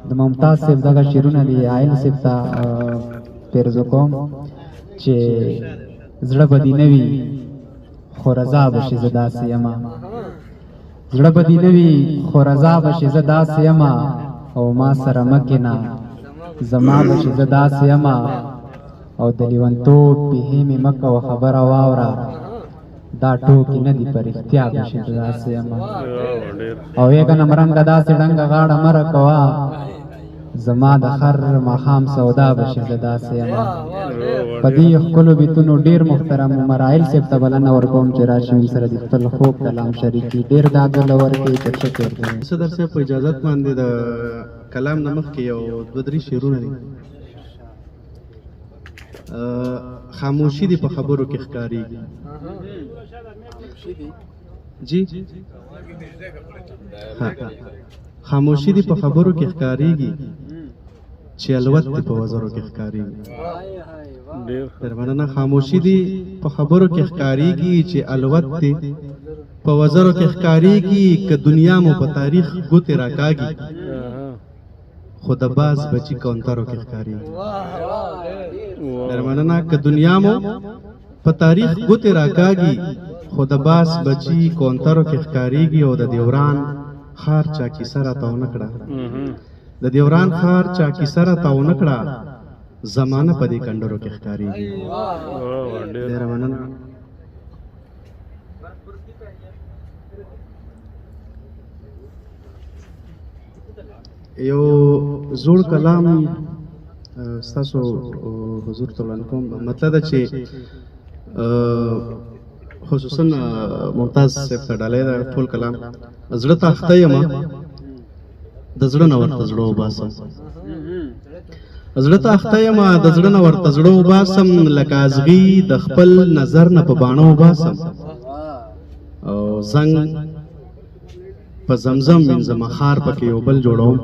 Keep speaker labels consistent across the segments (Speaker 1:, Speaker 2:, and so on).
Speaker 1: د ممتاز صاحب دغه شعرونه دي عایل صاحب ته پیرزو کوم چې زړه به دې نه وي خو رضا به شي زه داسې یمه زړه به دې نه وي خو رضا به شي زه داسې یمه او ما سره مه کینه زما به شي زه داسې یمه او د لیونتوب پیهې مې مه کوه خبره واوره دا ټوکې نه دي په رښتیا به شي زه داسې یمه او یې که نمرنګه داسې ډنګه غاړه مه راکوه زما د خر ماښام سودا به شي زه داسې یمه په دې ښکلو بیتونو ډېر محترم عمر عایل صاحب ته بلنه ورکوم چې راشي موږ سره د خپل خوږ کلام شریکي ډېر دادله ورکوي تر ښه تېر کوي
Speaker 2: صدر صاحب په اجازت باندې د کلام نه مخکې یو دوه درې شعرونه دي خاموشي دي په خبرو کې ښکارېږي جی خاموشي دي په خبرو کې ښکارېږي چې الوت دي په وزرو کې ښکارېږي در مننه خاموشي دي په خبرو کې ښکارېږي چې الوت دي په وزرو کې ښکارېږي که دنیا مو په تاریخ ګوتې راکاږي خو د باز بچي کونترو کې ښکارېږي در مننه که دنیا مو په تاریخ ګوتې راکاږي خو د باز بچي کونترو کې ښکارېږي او د دیوران خار چا کیسه راته ونه کړه د دیوران خار چا کیسه راته ونه کړه زمانه په دې کنډرو کې ښکارېږي ډېره مننه یو زوړ کلام ستاسو حضور ته وړاندې کوم مطلب دا چې خصوصا ممتاز صاحب ته ډالۍ ده ټول کلام زړه ته اخته یم د زړه نه ورته زړه وباسم زړه ته اخته یم د زړه نه ورته زړه وباسم لکه ازغي د خپل نظر نه په باڼه وباسم او زنګ په زمزم وینځم خار پکې یو بل جوړوم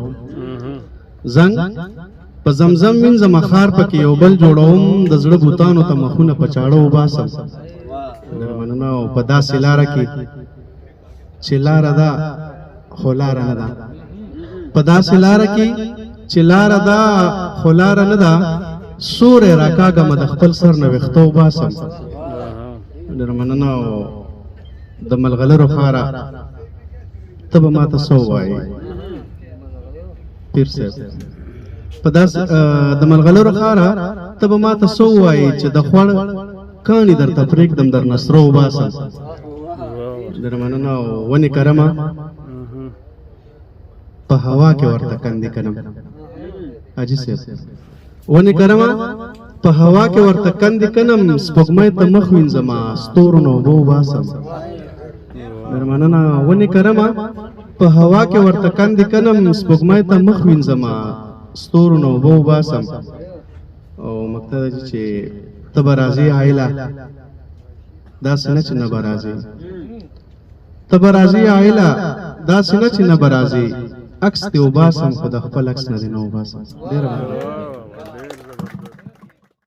Speaker 2: زنګ په زمزم وینځم خار پکې یو بل جوړوم د زړه بوتانو ته مخونه په چاړه وباسم مننه او په داسې لاره کې چې لاره ده خو لاره نه ده په داسې لاره کې چې لاره ده خو لاره نه ده سورې راکاږم د خپل سر نه ویښته وباسم ډېره مننه او د ملغلرو خاره ته به ما ته څه ووایې پیر صاحب په داسې د ملغلرو خاره ته به ما ته څه ووایې چې د خوړ کاڼي درته پرېږدم در نه سره وباسم ډېره مننه او ونې کرمه په هوا کې ورته کندې کنم حاجي صاحب ونې کرمه په هوا کې ورته کندې کنم سپوږمۍ ته مخ وینځمه ستورو نه اوبه وباسم ډېره مننه ونې کرمه په هوا کې ورته کندې کنم سپوږمۍ ته مخ وینځمه ستورو نه اوبه وباسم او مقصد دا چې ته به راځې عایله داسې نه چې نه به راځې ته به راځې عایله داسې نه چې نه به راځې عکس دې وباسم خو د خپل عکس نه دې نه وباسم ډېره مننه